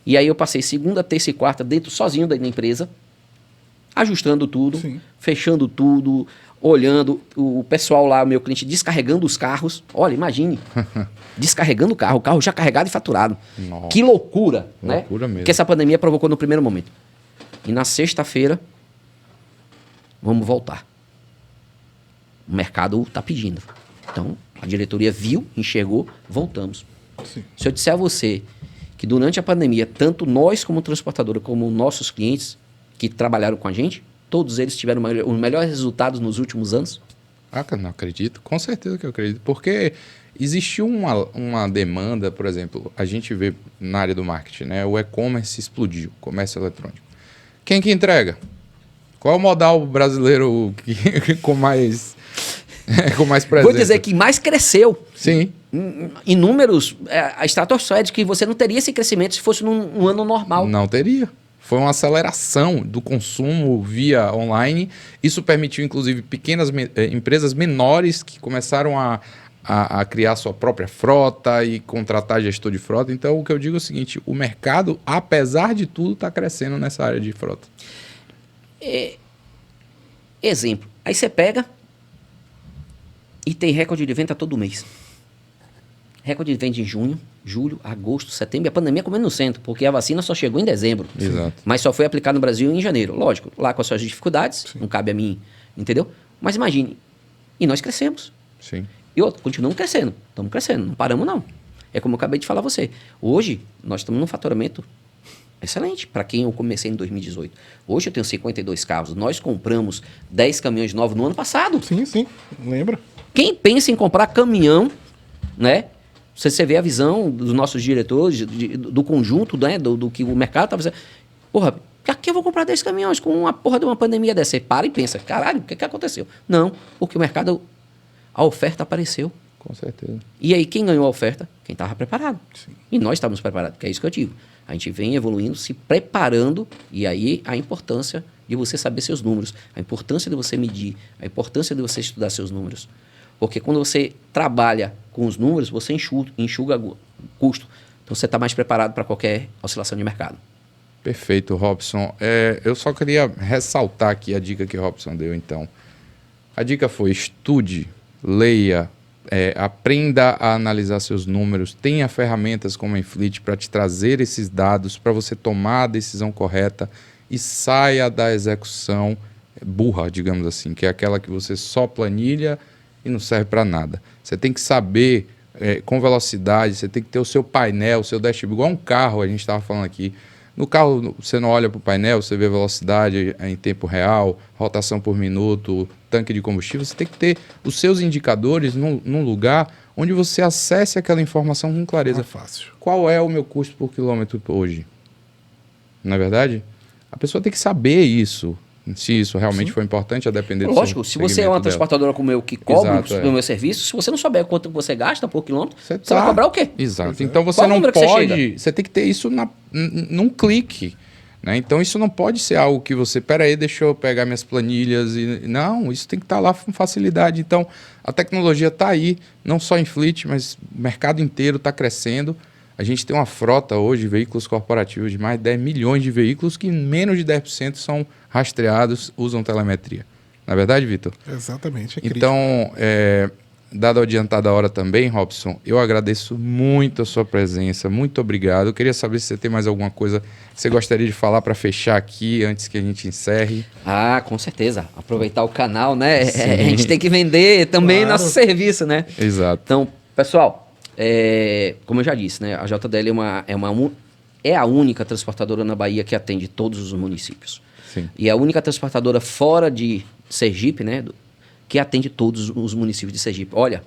e aí eu passei segunda, terça e quarta dentro, sozinho da empresa, ajustando tudo, Sim. fechando tudo, olhando o pessoal lá, o meu cliente, descarregando os carros. Olha, imagine, descarregando o carro já carregado e faturado. Nossa. Que loucura, né? Loucura mesmo. Que essa pandemia provocou no primeiro momento. E na sexta-feira, vamos voltar. O mercado está pedindo. Então, a diretoria viu, enxergou, voltamos. Sim. Se eu disser a você que durante a pandemia, tanto nós como transportadora, como nossos clientes que trabalharam com a gente, todos eles tiveram os melhores resultados nos últimos anos. Ah, cara, não acredito. Com certeza que eu acredito. Porque existiu uma demanda, por exemplo, a gente vê na área do marketing, né? O e-commerce explodiu, comércio eletrônico. Quem que entrega? Qual é o modal brasileiro com mais presença? Vou dizer que mais cresceu. Sim. Em números, a estratosfera é de que você não teria esse crescimento se fosse num ano normal. Não teria. Foi uma aceleração do consumo via online. Isso permitiu, inclusive, pequenas empresas menores que começaram a a criar sua própria frota e contratar gestor de frota. Então, o que eu digo é o seguinte, o mercado, apesar de tudo, está crescendo nessa área de frota. Exemplo, aí você pega e tem recorde de venda todo mês. Recorde de venda em junho, julho, agosto, setembro. E a pandemia comendo no centro, porque a vacina só chegou em dezembro. Exato. Mas só foi aplicada no Brasil em janeiro. Lógico, lá com as suas dificuldades, não cabe a mim, entendeu? Mas imagine, e nós crescemos. Sim. E outro, continuamos crescendo. Estamos crescendo, não paramos não. É como eu acabei de falar a você. Hoje, nós estamos num faturamento excelente para quem eu comecei em 2018. Hoje eu tenho 52 carros. Nós compramos 10 caminhões novos no ano passado. Sim, lembra? Quem pensa em comprar caminhão, né? Você vê a visão dos nossos diretores, do conjunto, né? Do que o mercado está fazendo. Porra, pra que eu vou comprar 10 caminhões com uma porra de uma pandemia dessa? Você para e pensa, caralho, o que aconteceu? Não, porque o mercado, a oferta apareceu. Com certeza. E aí, quem ganhou a oferta? Quem estava preparado. Sim. E nós estávamos preparados, que é isso que eu digo. A gente vem evoluindo, se preparando, e aí a importância de você saber seus números, a importância de você medir, a importância de você estudar seus números. Porque quando você trabalha com os números, você enxuga custo. Então, você está mais preparado para qualquer oscilação de mercado. Perfeito, Robson. Eu só queria ressaltar aqui a dica que o Robson deu, então. A dica foi: estude, leia, aprenda a analisar seus números, tenha ferramentas como a Infleet para te trazer esses dados, para você tomar a decisão correta e saia da execução burra, digamos assim, que é aquela que você só planilha e não serve para nada. Você tem que saber com velocidade, você tem que ter o seu painel, o seu dashboard, igual um carro, a gente estava falando aqui. No carro, você não olha para o painel, você vê velocidade em tempo real, rotação por minuto, tanque de combustível. Você tem que ter os seus indicadores num lugar onde você acesse aquela informação com clareza. É fácil. Qual é o meu custo por quilômetro hoje? Não é verdade? A pessoa tem que saber isso. Se isso realmente for importante, a depender do Lógico, se você é uma transportadora como eu que cobra o meu serviço, se você não souber quanto você gasta por quilômetro, você vai cobrar o quê? Exato. Então você não pode. Você tem que ter isso num clique. Né? Então isso não pode ser algo que você. Peraí, deixa eu pegar minhas planilhas. Não, isso tem que estar lá com facilidade. Então a tecnologia está aí, não só em Fleet, mas o mercado inteiro está crescendo. A gente tem uma frota hoje de veículos corporativos de mais de 10 milhões de veículos que menos de 10% são rastreados, usam telemetria. Não é verdade, Vitor? Exatamente, é crítico. Então, dado o adiantado da hora também, Robson, eu agradeço muito a sua presença, muito obrigado. Eu queria saber se você tem mais alguma coisa que você gostaria de falar para fechar aqui, antes que a gente encerre. Ah, com certeza. Aproveitar o canal, né? A gente tem que vender também nosso serviço, né? Exato. Então, pessoal, como eu já disse, né, a JDL é a única transportadora na Bahia que atende todos os municípios. Sim. E é a única transportadora fora de Sergipe, né, que atende todos os municípios de Sergipe. Olha,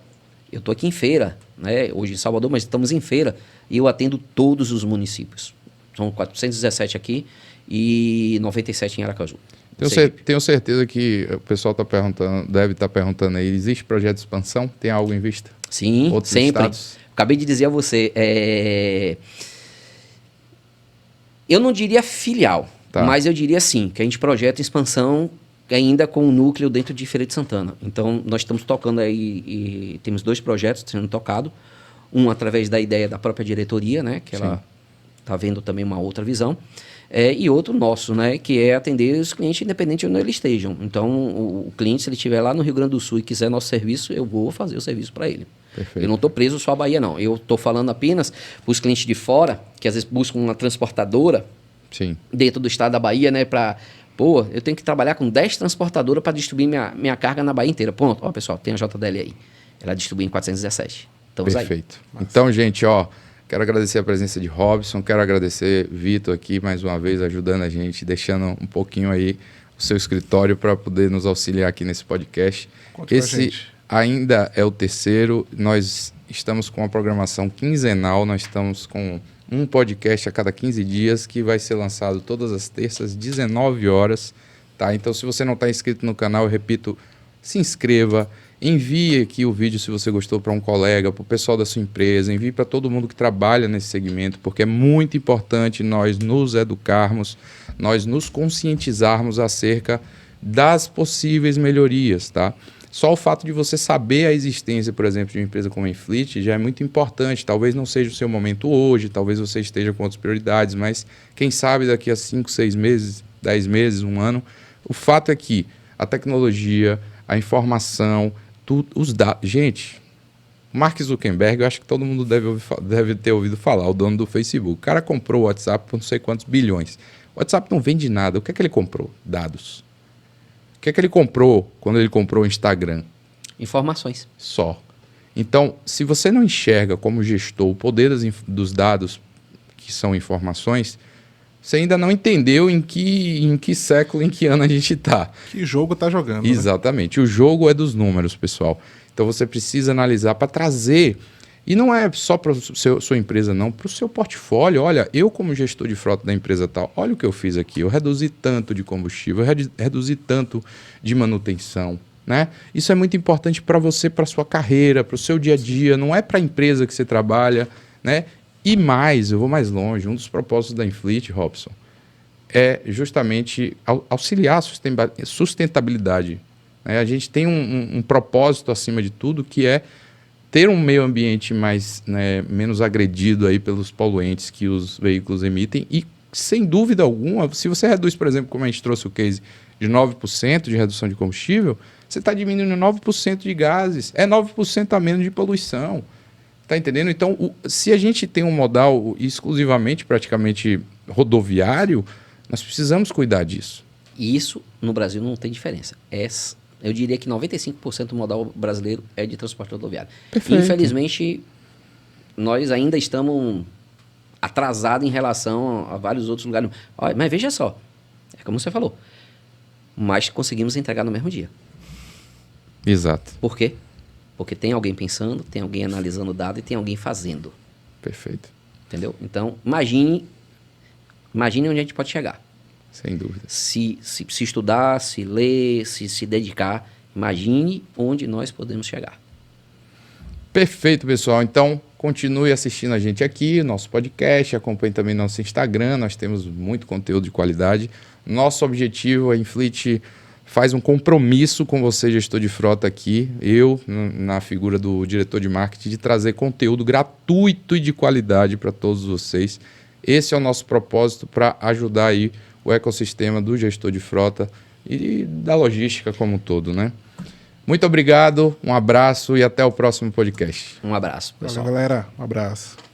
eu estou aqui em Feira, né, hoje em Salvador, mas estamos em Feira e eu atendo todos os municípios. São 417 aqui e 97 em Aracaju. Tenho certeza que o pessoal deve estar perguntando aí, existe projeto de expansão? Tem algo em vista? Sim, Outros sempre. estados? Acabei de dizer a você, eu não diria filial, mas eu diria sim, que a gente projeta expansão ainda com o núcleo dentro de Feira de Santana. Então, nós estamos tocando aí, e temos 2 projetos sendo tocados, um através da ideia da própria diretoria, né, que ela está vendo também uma outra visão, e outro nosso, né, que é atender os clientes independente de onde eles estejam. Então, o cliente, se ele estiver lá no Rio Grande do Sul e quiser nosso serviço, eu vou fazer o serviço para ele. Perfeito. Eu não estou preso só à Bahia, não. Eu estou falando apenas para os clientes de fora, que às vezes buscam uma transportadora dentro do estado da Bahia, né, eu tenho que trabalhar com 10 transportadoras para distribuir minha carga na Bahia inteira. Pronto, ó, pessoal, tem a JDL aí. Ela distribui em 417. Estamos Perfeito. aí. Então, gente, quero agradecer a presença de Robson, quero agradecer Vitor aqui mais uma vez ajudando a gente, deixando um pouquinho aí o seu escritório para poder nos auxiliar aqui nesse podcast. Esse ainda é o terceiro, nós estamos com uma programação quinzenal, nós estamos com um podcast a cada 15 dias que vai ser lançado todas as terças, 19 horas. Tá? Então, se você não está inscrito no canal, eu repito, se inscreva, envie aqui o vídeo se você gostou para um colega, para o pessoal da sua empresa, envie para todo mundo que trabalha nesse segmento, porque é muito importante nós nos educarmos, nós nos conscientizarmos acerca das possíveis melhorias, tá? Só o fato de você saber a existência, por exemplo, de uma empresa como a Infleet já é muito importante. Talvez não seja o seu momento hoje, talvez você esteja com outras prioridades, mas quem sabe daqui a 5, 6 meses, 10 meses, um ano. O fato é que a tecnologia, a informação, os dados... Gente, Mark Zuckerberg, eu acho que todo mundo deve ter ouvido falar, o dono do Facebook. O cara comprou o WhatsApp por não sei quantos bilhões. O WhatsApp não vende nada. O que é que ele comprou? Dados. O que é que ele comprou quando ele comprou o Instagram? Informações. Só. Então, se você não enxerga como gestor o poder dos dados, que são informações, você ainda não entendeu em que século, em que ano a gente está. Que jogo tá jogando. Exatamente. Né? O jogo é dos números, pessoal. Então, você precisa analisar para trazer... E não é só para a sua empresa, não. Para o seu portfólio. Olha, eu como gestor de frota da empresa tal, olha o que eu fiz aqui. Eu reduzi tanto de combustível, eu reduzi tanto de manutenção. Né? Isso é muito importante para você, para a sua carreira, para o seu dia a dia. Não é para a empresa que você trabalha. Né? E mais, eu vou mais longe. Um dos propósitos da Infleet, Robson, é justamente auxiliar a sustentabilidade. Né? A gente tem um propósito acima de tudo, que é ter um meio ambiente menos agredido aí pelos poluentes que os veículos emitem e, sem dúvida alguma, se você reduz, por exemplo, como a gente trouxe o case de 9% de redução de combustível, você está diminuindo 9% de gases, é 9% a menos de poluição. Está entendendo? Então, se a gente tem um modal exclusivamente, praticamente rodoviário, nós precisamos cuidar disso. E isso, no Brasil, não tem diferença. Eu diria que 95% do modal brasileiro é de transporte rodoviário. Perfeito. Infelizmente, nós ainda estamos atrasados em relação a vários outros lugares. Olha, mas veja só, é como você falou, mas conseguimos entregar no mesmo dia. Exato. Por quê? Porque tem alguém pensando, tem alguém analisando o dado e tem alguém fazendo. Perfeito. Entendeu? Então, imagine onde a gente pode chegar. Sem dúvida. Se estudar, se ler, se dedicar, imagine onde nós podemos chegar. Perfeito, pessoal. Então, continue assistindo a gente aqui, nosso podcast, acompanhe também nosso Instagram, nós temos muito conteúdo de qualidade. Nosso objetivo, a Infleet faz um compromisso com você, gestor de frota aqui, eu, na figura do diretor de marketing, de trazer conteúdo gratuito e de qualidade para todos vocês. Esse é o nosso propósito para ajudar aí o ecossistema do gestor de frota e da logística como um todo, né? Muito obrigado, um abraço e até o próximo podcast. Um abraço, pessoal. Valeu, galera. Um abraço.